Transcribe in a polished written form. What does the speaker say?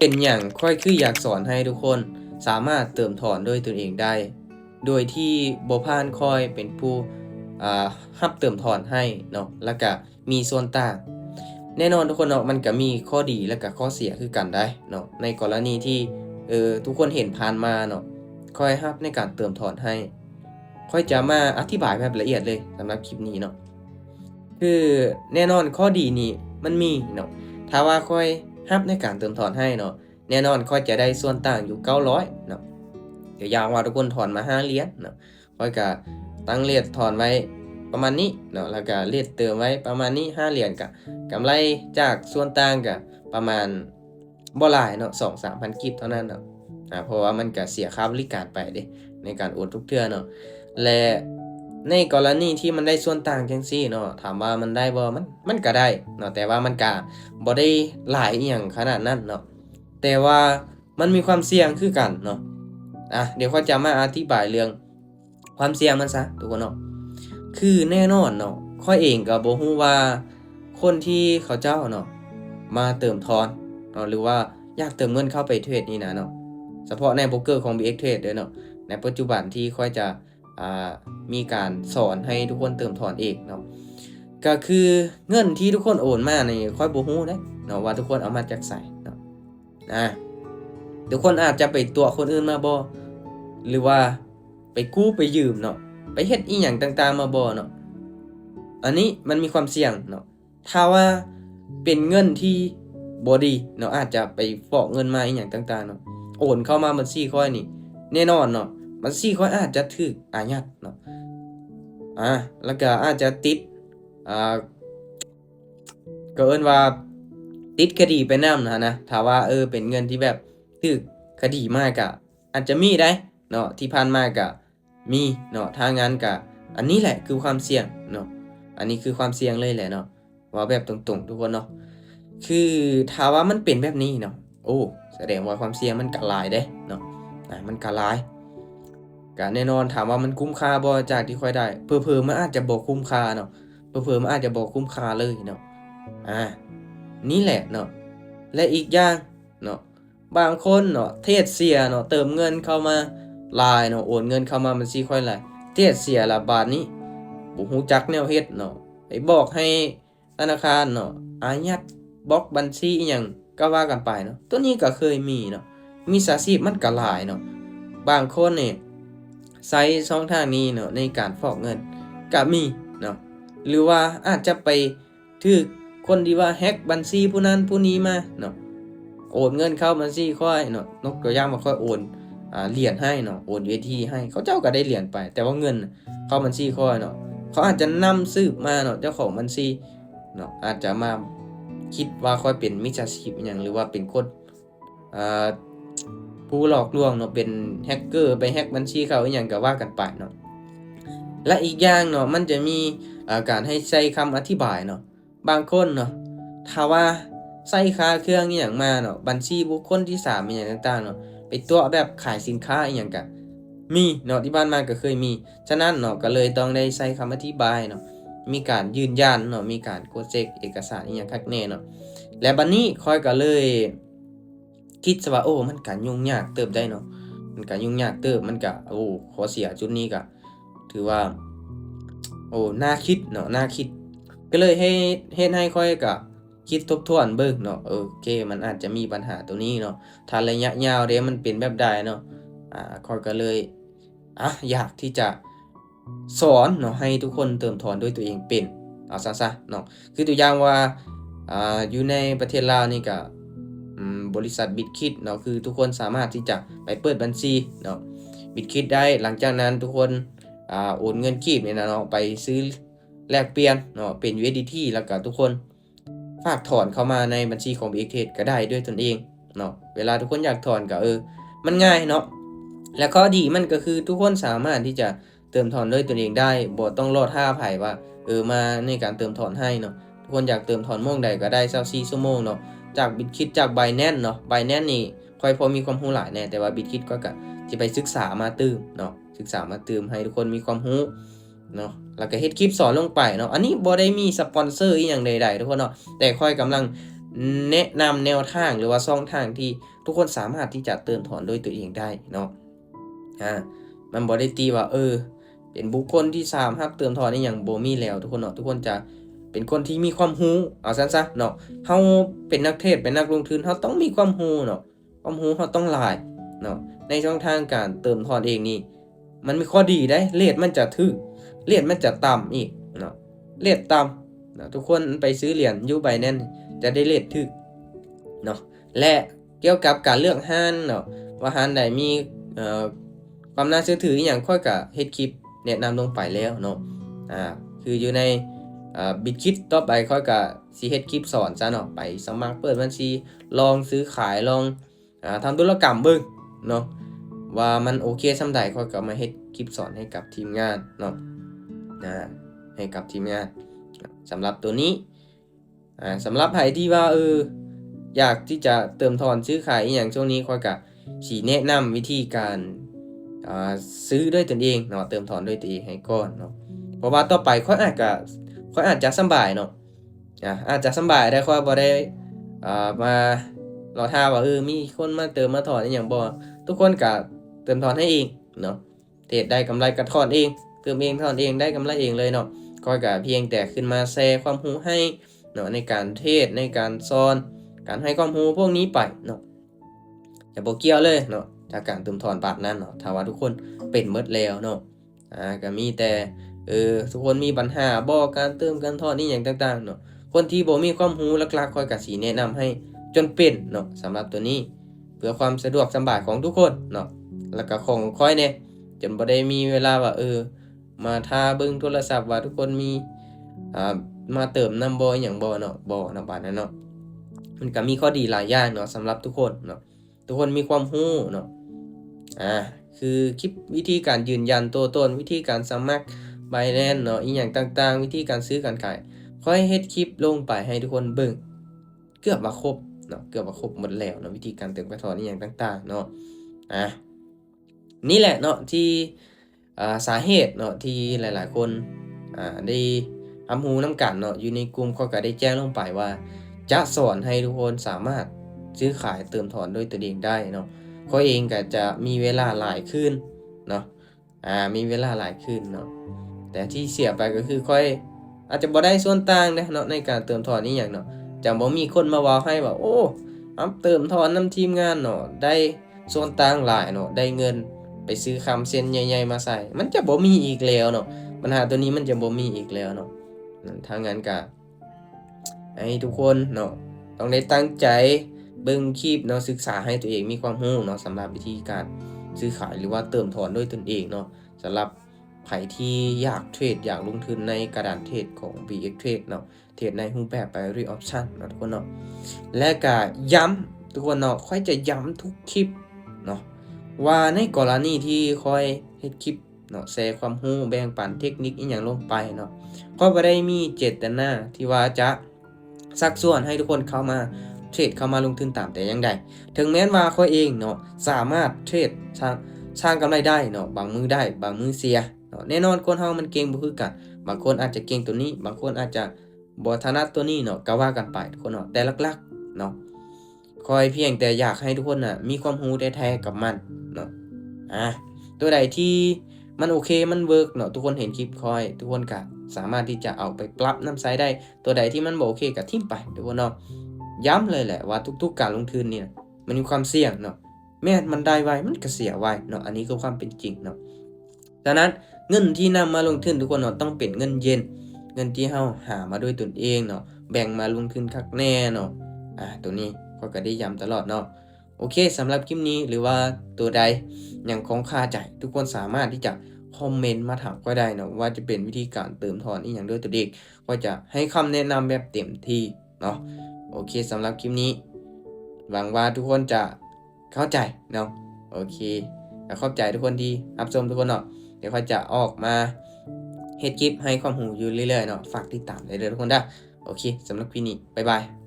เป็นอย่างค่อยคืออยากสอนให้ทุกคนสามารถเติมถอนด้วยตนเองได้ โดยที่บ่ผ่านค่อยเป็นผู้อ่ารับเติมถอนให้เนาะแล้วก็มีส่วนต่างแน่นอนทุกคนเนาะมันก็มีข้อดีและก็ข้อเสียคือกันได้เนาะในกรณีที่ทุกคนเห็นผ่านมาเนาะค่อยรับในการเติมถอนให้ค่อยจะมาอธิบายแบบละเอียดเลยสำหรับคลิปนี้เนาะคือแน่นอนข้อดีนี่มันมีเนาะถ้าว่าค่อยรับในการเติมถอนให้เนาะ แน่นอนค่อยจะได้ส่วนต่างอยู่900เนาะเดี๋ยวยางว่าทุกคนถอนมา5เหรียญเนาะค่อยก็ตั้งเรทถอนไว้ประมาณนี้เนาะแล้วก็เรทเติมไว้ประมาณนี้5เหรียญก็กำไรจากส่วนต่างก็ประมาณบ่หลายเนาะ2-3,000กิบเท่านั้นเนาะเพราะว่ามันก็เสียค่าบริการไปเด้ในการโอนทุกเทื่อเนาะและในกรณีที่มันได้ส่วนต่างจังซี่เนาะถามว่ามันได้บ่มันก็ได้เนาะแต่ว่ามันก็บ่ได้หลายอีหยังขนาดนั้นเนาะ แต่ว่ามันมีความเสี่ยงคือกันเนาะเดี๋ยวเขาจะมาอธิบายเรื่องความเสี่ยงมันซะทุกคนเนาะคือแน่นอนเนาะข้อยเองก็บ่ฮู้ว่าคนที่เขาเจ้าเนาะมาเติมทอนเนาะหรือว่าอยากเติมเงินเข้าไปเทรดนี่นะเนาะเฉพาะในโบรกเกอร์ของ BX Trade เด้อเนาะในปัจจุบันที่ค่อยจะมีการสอนให้ทุกคนเติมถอนเองเนาะก็คือเงินที่ทุกคนโอนมานี่ค่อยบ่ฮู้เด้เนาะว่าทุกคนเอามาจากไสเนาะ ทุกคนอาจจะไปตัวคนอื่นมาบ่หรือว่าไปกู้ไปยืมเนาะไปเฮ็ดอีหยังต่างๆมาบ่เนาะอันนี้มันมีความเสี่ยงเนาะถ้าว่าเป็นเงินที่บ่ดีเนาะอาจจะไปฟอกเงินมาอีหยังต่างๆเนาะโอนเข้ามาบัญชีข้อยนี่แน่นอนเนาะบัญชีข้อยอาจจะถูกอายัดเนาะแล้วก็อาจจะติดอ่า ก็เอิ้นว่าติดคดีไปนำนะถ้าว่าเป็นเงินที่แบบถูกคดีมาก็อาจจะมีได้เนาะที่ผ่านมาก็มีเนาะถ้างั้นก็อันนี้แหละคือความเสี่ยงเนาะอันนี้คือความเสี่ยงเลยแหละเนาะว่าแบบตรงๆทุกคนเนาะคือถ้าว่ามันเป็นแบบนี้เนาะโอ้แสดงว่าความเสี่ยงมันก็หลายเด้เนาะมันก็หลายก็แน่นอนถามว่ามันคุ้มค่าบ่จากที่ค่อยได้เผลอๆมันอาจจะบ่คุ้มค่าเนาะเผลอๆมันอาจจะบ่คุ้มค่าเลยเนาะ อานี่แหละเนาะและอีกอย่างเนาะบางคนเนาะเทศเสียเนาะเติมเงินเข้ามาหลายเนาะโอนเงินเข้ามาบัญชีค่อยหลายเทศเสียละบาดนี้บ่ฮู้จักแนวเฮ็ดเนาะไปบอกให้ธนาคารเนาะอายัดบล็อกบัญชีอิหยังก็ว่ากันไปเนาะตัวนี้ก็เคยมีเนาะมิจฉาชีพมันก็หลายเนาะบางคนนี่ใช้ช่องทางนี้เนาะในการฟอกเงินก็มีเนาะหรือว่าอาจจะไปถูก คนที่ว่าแฮ็กบัญชีผู้นั้นผู้นี้มาเนาะโอนเงินเข้าบัญชีค่อยเนาะยกตัวอย่างว่าค่อยโอนเหรียญให้เนาะโอน USDT ให้เขาเจ้าก็ได้เหรียญไปแต่ว่าเงินเข้าบัญชีค่อยเนาะเขาอาจจะนำสืบมาเนาะเจ้าของบัญชีเนาะอาจจะมาคิดว่าค่อยเป็นมิจฉาชีพอิหยังหรือว่าเป็นคนอ่าผู้หลอกลวงเนาะเป็นแฮกเกอร์ไปแฮ็กบัญชีเขาอิหยังก็ว่ากันไปเนาะและอีกอย่างเนาะมันจะมีการให้ใช้คำอธิบายเนาะ บางคนเนาะถ้าว่าใส่ค่าเครื่องอหยังมาเนาะบัญชีบุคคลที่3อหยังต่างๆเนาะไปตัวแบบขายสินค้าอีหยังก็มีเนาะที่บ้านมาก็เคยมีฉะนั้นเนาะก็เลยต้องได้ใส่คำอธิบายเนาะมีการยืนยันเนาะมีการโกเช็กเอกสารอีหยังคักแน่เนาะและบัดนี้ข้อยก็เลยคิดซะว่าโอ้มันก็ยุ่งยากเติบได้เนาะมันก็ยุ่งยากเติบมันก็โอ้ข้อเสียจุดนี้ก็ถือว่าโอ้น่าคิดเนาะน่าคิด ก็เลยเฮ็ดให้ข้อยก็คิดทบทวนเบิ่งเนาะโอเคมันอาจจะมีปัญหาตัวนี้เนาะถ้าระยะยาวเด้มันเป็นแบบใดเนาะข้อยก็เลยอยากที่จะสอนเนาะให้ทุกคนเติมถอนด้วยตัวเองเป็นเอาซะๆเนาะคือตัวอย่างว่าอยู่ในประเทศลาวนี่ก็บริษัท BitKit เนาะคือทุกคนสามารถที่จะไปเปิดบัญชีเนาะ BitKit ได้หลังจากนั้นทุกคนโอนเงินกีบเนี่ยนะเนาะไปซื้อแลกเปลี่ยนเนาะเป็น USDT แล้วก็ทุกคนฝากถอนเข้ามาในบัญชีของ BX Trade ก็ได้ด้วยตนเองเนาะเวลาทุกคนอยากถอนก็มันง่ายเนาะและข้อดีมันก็คือทุกคนสามารถที่จะเติมถอนด้วยตนเองได้บ่ต้องรอท่าไผว่ามาในการเติมถอนให้เนาะทุกคนอยากเติมถอนโมงใดก็ได้24ชั่วโมงเนาะจาก Bitkit จาก Binance เนาะ Binance นี่ค่อยพอมีความรู้หลายแน่แต่ว่า Bitkit ก็สิไปศึกษามาตืมเนาะศึกษามาตืมให้ทุกคนมีความรู้เนาะแล้วก็เฮ็ดคลิปสอนลงไปเนาะอันนี้บ่ได้มีสปอนเซอร์อีหยังใดๆทุกคนเนาะแต่ค่อยกำลัง แนะนำแนวทางหรือว่าช่องทางที่ทุกคนสามารถที่จะเติมถอนด้วยตัวเองได้เนาะมันบ่ได้ตีว่าเป็นบุคคลที่3รับเติมถอนอีหยังบ่มีแล้วทุกคนเนาะทุกคนจะเป็นคนที่มีความรู้เอาซั่นซะเนาะเฮาเป็นนักเทรดเป็นนักลงทุนเฮาต้องมีความรู้เนาะความรู้เฮาต้องหลายเนาะในช่องทางการเติมถอนเองนี่มันมีข้อดีได้เรทมันจะถูกเรทมันจะต่ำอีกเนาะเรทต่ำนะทุกคนไปซื้อเหรียญอยู่ Binance จะได้เรทถูกเนาะและเกี่ยวกับการเลือกห้านเนาะว่าห้านใดมีความน่าเชื่อถืออหยังค่อยก็เฮ็ดคลิปแนะนำลงไปแล้วเนาะคืออยู่ในBitkit ต่อไปค่อยก็สิเฮ็ดคลิปสอนซะเนาะไปสมัครเปิดบัญชีลองซื้อขายลองทำธุรกรรมเบิ่งเนาะว่ามันโอเคส่ำใดค่อยก็มาเฮ็ดคลิปสอนให้กับทีมงานเนาะให้กับทีมงานสำหรับตัวนี้สำหรับใครที่ว่าอยากที่จะเติมถอนซื้อขายอีหยังช่วงนี้ค่อยก็สิแนะนำวิธีการซื้อด้วยตนเองเนาะเติมถอนด้วยตัวเองให้ก่อนเนาะเพราะว่าต่อไปค่อยอาจจะสำบายเนาะอาจจะสำบายได้ค่อยบ่ได้มารอท่าว่ามีคนมาเติมมาถอนอีหยังบ่ทุกคนก็เติมถอนให้เองเนาะเทรดได้กำไรก็ถอนเองเติมเองถอนเองได้กำไรเองเลยเนาะค่อยก็เพียงแต่ขึ้นมาแชร์ความรู้ให้เนาะในการเทรดในการสอนการให้ความรู้พวกนี้ไปเนาะอย่าบ่เกี่ยวเลยเนาะจากการเติมถอนปานนั้นเนาะถ้าว่าทุกคนเป็นหมดแล้วเนาะก็มีแต่ทุกคนมีปัญหาบ่การเติมการถอนอีหยังต่างๆเนาะคนที่บ่มีความรู้หลักๆค่อยก็สิแนะนำให้จนเป็นเนาะสำหรับตัวนี้เพื่อความสะดวกสบายของทุกคนเนาะแล้วก็ของค่อยเนี่ยจนบ่ได้มีเวลาว่ามาท่าเบิ่งโทรศัพท์ว่าทุกคนมีมาเติมนำบ่อีหยังบ่เนาะบ่นำบาดนั้นเนาะมันก็มีข้อดีหลายอย่างเนาะสำหรับทุกคนเนาะทุกคนมีความรู้เนาะคือคลิปวิธีการยืนยันตัวตนวิธีการสมัคร Binance เนาะอีหยังต่างๆวิธีการซื้อการขายค่อยเฮ็ดคลิปลงไปให้ทุกคนเบิ่งเกือบว่าครบเนาะเกือบว่าครบหมดแล้วเนาะวิธีการเติมกระถอนอีหยังต่างๆเนาะนี่แหละเนาะที่สาเหตุเนาะที่หลายๆคนได้ทำฮู้นำกันเนาะอยู่ในกลุ่มเขาก็ได้แจ้งลงไปว่าจะสอนให้ทุกคนสามารถซื้อขายเติมถอนด้วยตัวเองได้เนาะข้อยเองก็จะมีเวลาหลายขึ้นเนาะมีเวลาหลายขึ้นเนาะแต่ที่เสียไปก็คือค่อยอาจจะบ่ได้ส่วนต่างเนาะในการเติมถอนนี้อย่างเนาะจะบ่มีคนมาเว้าให้ว่าโอ้เติมถอนนำทีมงานเนาะได้ส่วนต่างหลายเนาะได้เงินไปซื้อคำเซ็นใหญ่ๆมาใส่มันจะบ่มีอีกแล้วเนาะปัญหาตัวนี้มันจะบ่มีอีกแล้วเนาะถ้างั้นก็ให้ทุกคนเนาะต้องได้ตั้งใจเบิ่งคลิปเนาะศึกษาให้ตัวเองมีความรู้เนาะสำหรับวิธีการซื้อขายหรือว่าเติมถอนด้วยตนเองเนาะสำหรับใครที่อยากเทรดอยากลงทุนในกระดานเทรดของ BX Trade เนาะเทรดในรูปแบบ Binary Option เนาะทุกคนเนาะและก็ย้ำทุกคนเนาะค่อยจะย้ำทุกคลิปเนาะว่าในกรณีที่ค่อยเฮ็ดคลิปเนาะแชร์ความรู้แบ่งปันเทคนิคอีหยังลงไปเนาะก็บ่ได้มีเจตนาที่ว่าจะชักชวนให้ทุกคนเข้ามาเทรดเข้ามาลงทุนตามแต่อย่างใดถึงแม้ว่าค่อยเองเนาะสามารถเทรดสร้างกำไรได้เนาะบางมื้อได้บางมื้อเสียเนาะแน่นอนคนเฮามันเก่งบ่คือกันบางคนอาจจะเก่งตัวนี้บางคนอาจจะบ่ถนัดตัวนี้เนาะก็ว่ากันไปทุกคนเนาะแต่หลักๆเนาะคอยเพียงแต่อยากให้ทุกคนน่ะมีความรู้แท้ๆกับมันเนาะตัวใดที่มันโอเคมันเวิร์กเนาะทุกคนเห็นคลิปคอยทุกคนก็สามารถที่จะเอาไปปรับนำใช้ได้ตัวใดที่มันบ่โอเคก็ทิ้งไปทุกคนเนาะย้ำเลยแหละว่าทุกๆการลงทุนเนี่ยมันมีความเสี่ยงเนาะแม้มันได้ไวมันก็เสียไวเนาะอันนี้คือความเป็นจริงเนาะดังนั้นเงินที่นำมาลงทุนทุกคนเนาะต้องเป็นเงินเย็นเงินที่เฮาหามาด้วยตนเองเนาะแบ่งมาลงทุนคักแน่เนาะตัวนี้ก็ได้ย้ำตลอดเนาะโอเคสำหรับคลิปนี้หรือว่าตัวใดยังคงคาใจทุกคนสามารถที่จะคอมเมนต์มาถามก็ได้เนาะว่าจะเป็นวิธีการเติมถอนอีหยังด้วยตัวเองก็จะให้คำแนะนำแบบเต็มที่เนาะโอเคสำหรับคลิปนี้หวังว่าทุกคนจะเข้าใจเนาะโอเคเข้าใจทุกคนที่รับชมทุกคนเนาะเดี๋ยวเขาจะออกมาเฮ็ดคลิปให้ความรู้อยู่เรื่อยๆเนาะฝากติดตามได้เลยทุกคนได้โอเคสำหรับคลิปนี้บ๊ายบาย